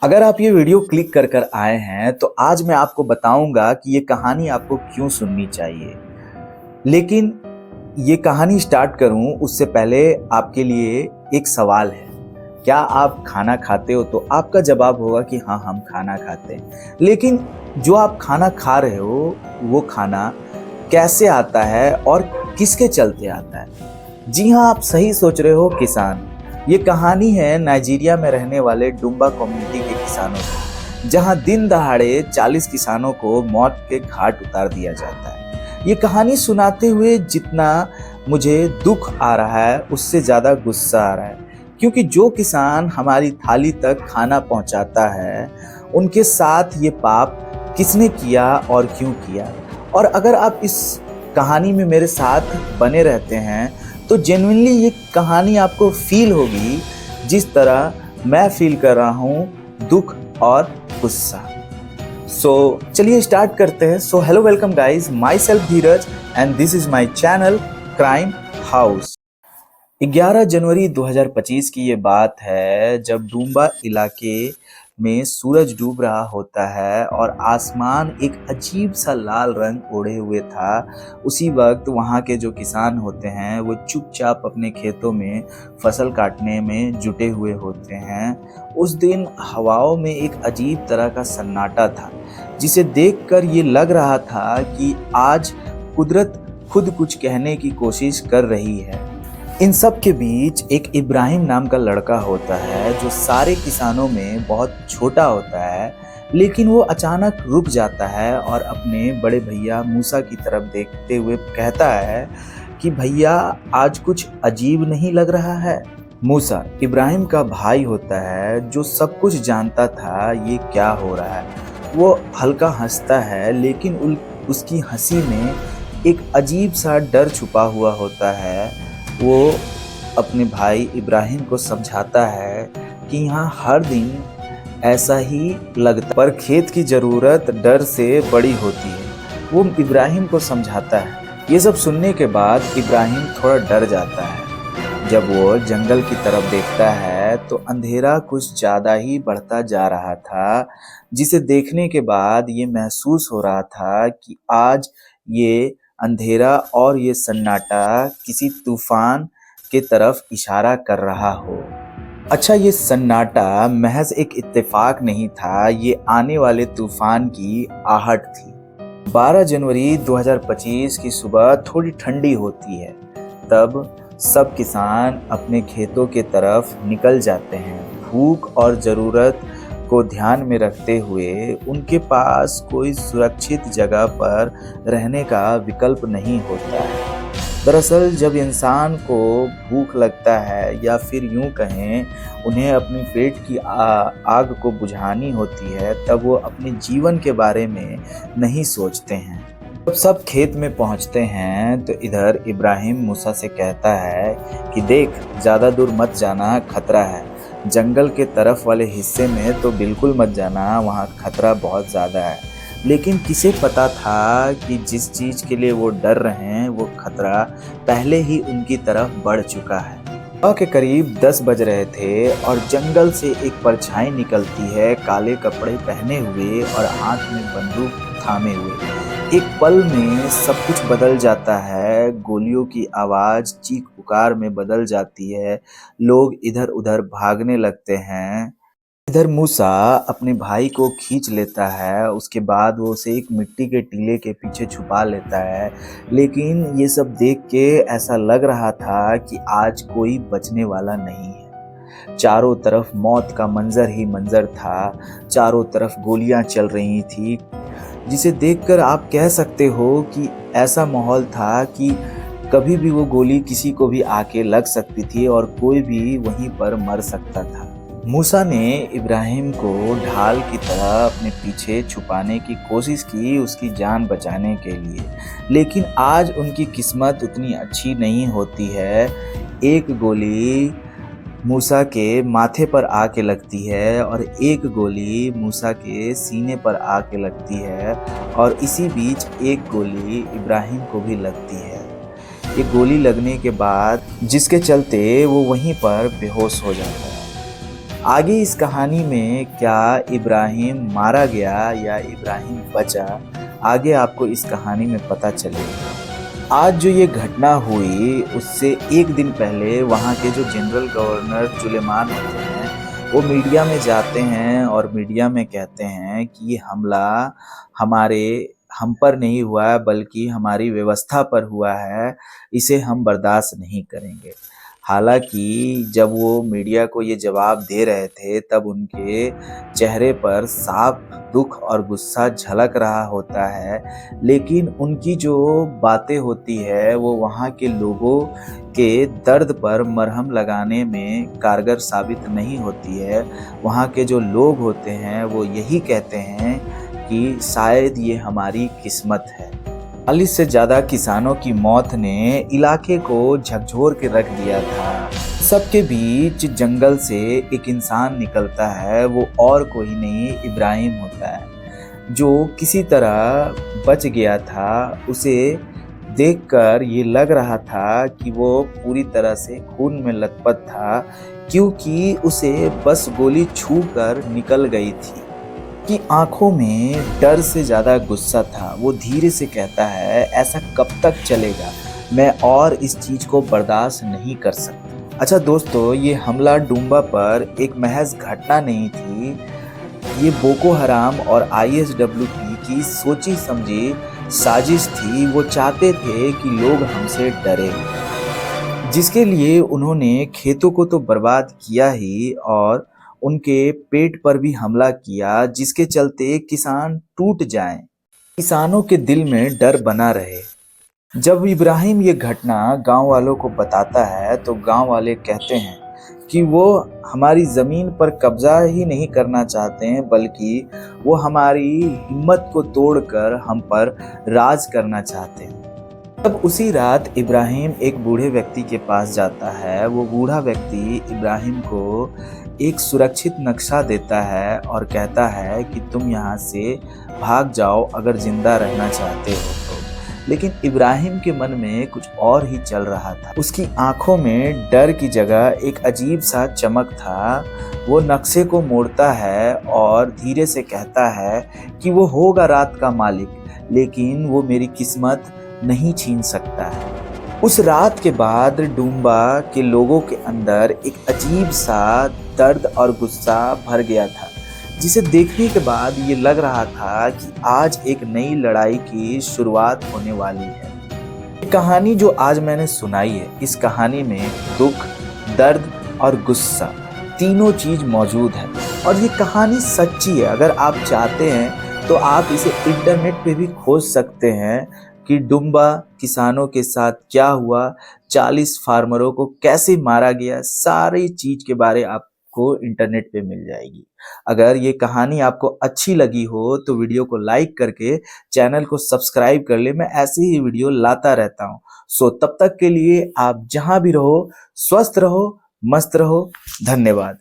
अगर आप ये वीडियो क्लिक कर कर आए हैं तो आज मैं आपको बताऊंगा कि ये कहानी आपको क्यों सुननी चाहिए। लेकिन ये कहानी स्टार्ट करूं उससे पहले आपके लिए एक सवाल है। क्या आप खाना खाते हो? तो आपका जवाब होगा कि हाँ, हम खाना खाते हैं। लेकिन जो आप खाना खा रहे हो वो खाना कैसे आता है और किसके चलते आता है? जी हाँ, आप सही सोच रहे हो, किसान। ये कहानी है नाइजीरिया में रहने वाले डुम्बा कम्युनिटी के किसानों की, जहाँ दिन दहाड़े 40 किसानों को मौत के घाट उतार दिया जाता है। ये कहानी सुनाते हुए जितना मुझे दुख आ रहा है उससे ज़्यादा गुस्सा आ रहा है, क्योंकि जो किसान हमारी थाली तक खाना पहुंचाता है उनके साथ ये पाप किसने किया और क्यों किया। और अगर आप इस कहानी में मेरे साथ बने रहते हैं तो जेन्युइनली ये कहानी आपको फील होगी जिस तरह मैं फील कर रहा हूँ, दुख और गुस्सा। चलिए स्टार्ट करते हैं। Hello, welcome guys, my self Dheeraj and this is my channel crime house. 11 जनवरी 2025 की ये बात है, जब डूम्बा इलाके में सूरज डूब रहा होता है और आसमान एक अजीब सा लाल रंग ओढ़े हुए था। उसी वक्त वहाँ के जो किसान होते हैं वो चुपचाप अपने खेतों में फसल काटने में जुटे हुए होते हैं। उस दिन हवाओं में एक अजीब तरह का सन्नाटा था, जिसे देखकर ये लग रहा था कि आज कुदरत खुद कुछ कहने की कोशिश कर रही है। इन सब के बीच एक इब्राहिम नाम का लड़का होता है जो सारे किसानों में बहुत छोटा होता है, लेकिन वो अचानक रुक जाता है और अपने बड़े भैया मूसा की तरफ देखते हुए कहता है कि भैया, आज कुछ अजीब नहीं लग रहा है? मूसा इब्राहिम का भाई होता है जो सब कुछ जानता था ये क्या हो रहा है। वो हल्का हंसता है, लेकिन उसकी हंसी में एक अजीब सा डर छुपा हुआ होता है। वो अपने भाई इब्राहिम को समझाता है कि यहाँ हर दिन ऐसा ही लगता, पर खेत की ज़रूरत डर से बड़ी होती है। वो इब्राहिम को समझाता है। ये सब सुनने के बाद इब्राहिम थोड़ा डर जाता है। जब वो जंगल की तरफ देखता है तो अंधेरा कुछ ज़्यादा ही बढ़ता जा रहा था, जिसे देखने के बाद ये महसूस हो रहा था कि आज ये अंधेरा और ये सन्नाटा किसी तूफान के तरफ इशारा कर रहा हो। अच्छा, ये सन्नाटा महज एक इत्तेफाक नहीं था, ये आने वाले तूफान की आहट थी। 12 जनवरी 2025 की सुबह थोड़ी ठंडी होती है। तब सब किसान अपने खेतों के तरफ निकल जाते हैं। भूख और ज़रूरत को ध्यान में रखते हुए उनके पास कोई सुरक्षित जगह पर रहने का विकल्प नहीं होता है। दरअसल जब इंसान को भूख लगता है, या फिर यूं कहें उन्हें अपनी पेट की आग को बुझानी होती है, तब वो अपने जीवन के बारे में नहीं सोचते हैं। जब सब खेत में पहुंचते हैं तो इधर इब्राहिम मूसा से कहता है कि देख, ज़्यादा दूर मत जाना, खतरा है। जंगल के तरफ वाले हिस्से में तो बिल्कुल मत जाना, वहाँ खतरा बहुत ज़्यादा है। लेकिन किसे पता था कि जिस चीज़ के लिए वो डर रहे हैं वो खतरा पहले ही उनकी तरफ बढ़ चुका है। सुबह के करीब 10 बज रहे थे और जंगल से एक परछाई निकलती है, काले कपड़े पहने हुए और हाथ में बंदूक थामे हुए। एक पल में सब कुछ बदल जाता है। गोलियों की आवाज़ चीख पुकार में बदल जाती है। लोग इधर उधर भागने लगते हैं। इधर मूसा अपने भाई को खींच लेता है। उसके बाद वो उसे एक मिट्टी के टीले के पीछे छुपा लेता है। लेकिन ये सब देख के ऐसा लग रहा था कि आज कोई बचने वाला नहीं है। चारों तरफ मौत का मंजर ही मंजर था। चारों तरफ गोलियां चल रही थी, जिसे देखकर आप कह सकते हो कि ऐसा माहौल था कि कभी भी वो गोली किसी को भी आके लग सकती थी और कोई भी वहीं पर मर सकता था। मूसा ने इब्राहिम को ढाल की तरह अपने पीछे छुपाने की कोशिश की, उसकी जान बचाने के लिए। लेकिन आज उनकी किस्मत उतनी अच्छी नहीं होती है। एक गोली मूसा के माथे पर आके लगती है और एक गोली मूसा के सीने पर आके लगती है, और इसी बीच एक गोली इब्राहिम को भी लगती है। ये गोली लगने के बाद जिसके चलते वो वहीं पर बेहोश हो जाता है। आगे इस कहानी में क्या इब्राहिम मारा गया या इब्राहिम बचा, आगे आपको इस कहानी में पता चलेगा। आज जो ये घटना हुई उससे एक दिन पहले वहाँ के जो जनरल गवर्नर सुलेमान होते हैं वो मीडिया में जाते हैं और मीडिया में कहते हैं कि ये हमला हम पर नहीं हुआ है बल्कि हमारी व्यवस्था पर हुआ है, इसे हम बर्दाश्त नहीं करेंगे। हालांकि जब वो मीडिया को ये जवाब दे रहे थे तब उनके चेहरे पर साफ दुख और गुस्सा झलक रहा होता है, लेकिन उनकी जो बातें होती है वो वहाँ के लोगों के दर्द पर मरहम लगाने में कारगर साबित नहीं होती है। वहाँ के जो लोग होते हैं वो यही कहते हैं कि शायद ये हमारी किस्मत है। 40 से ज़्यादा किसानों की मौत ने इलाके को झकझोर के रख दिया था। सबके बीच जंगल से एक इंसान निकलता है, वो और कोई नहीं इब्राहिम होता है, जो किसी तरह बच गया था। उसे देखकर ये लग रहा था कि वो पूरी तरह से खून में लथपथ था, क्योंकि उसे बस गोली छूकर निकल गई थी। कि आंखों में डर से ज़्यादा गुस्सा था। वो धीरे से कहता है, ऐसा कब तक चलेगा, मैं और इस चीज़ को बर्दाश्त नहीं कर सकता। अच्छा दोस्तों, ये हमला डुम्बा पर एक महज घटना नहीं थी, ये बोको हराम और ISWP की सोची समझी साजिश थी। वो चाहते थे कि लोग हमसे डरे, जिसके लिए उन्होंने खेतों को तो बर्बाद किया ही और उनके पेट पर भी हमला किया, जिसके चलते किसान टूट जाएं, किसानों के दिल में डर बना रहे। जब इब्राहिम ये घटना गांव वालों को बताता है तो गांव वाले कहते हैं कि वो हमारी ज़मीन पर कब्जा ही नहीं करना चाहते हैं, बल्कि वो हमारी हिम्मत को तोड़कर हम पर राज करना चाहते हैं। तब उसी रात इब्राहिम एक बूढ़े व्यक्ति के पास जाता है। वो बूढ़ा व्यक्ति इब्राहिम को एक सुरक्षित नक्शा देता है और कहता है कि तुम यहाँ से भाग जाओ अगर जिंदा रहना चाहते हो तो। लेकिन इब्राहिम के मन में कुछ और ही चल रहा था। उसकी आंखों में डर की जगह एक अजीब सा चमक था। वो नक्शे को मोड़ता है और धीरे से कहता है कि वो होगा रात का मालिक, लेकिन वो मेरी किस्मत नहीं छीन सकता है। उस रात के बाद डुम्बा के लोगों के अंदर एक अजीब सा दर्द और गुस्सा भर गया था, जिसे देखने के बाद ये लग रहा था कि आज एक नई लड़ाई की शुरुआत होने वाली है। ये कहानी जो आज मैंने सुनाई है, इस कहानी में दुख, दर्द और गुस्सा तीनों चीज मौजूद है और ये कहानी सच्ची है। अगर आप चाहते हैं तो आप इसे इंटरनेट पे भी खोज सकते हैं कि डुम्बा किसानों के साथ क्या हुआ, 40 फार्मरों को कैसे मारा गया, सारी चीज के बारे आपको इंटरनेट पे मिल जाएगी। अगर ये कहानी आपको अच्छी लगी हो तो वीडियो को लाइक करके चैनल को सब्सक्राइब कर ले। मैं ऐसे ही वीडियो लाता रहता हूँ। सो तब तक के लिए आप जहां भी रहो, स्वस्थ रहो, मस्त रहो। धन्यवाद।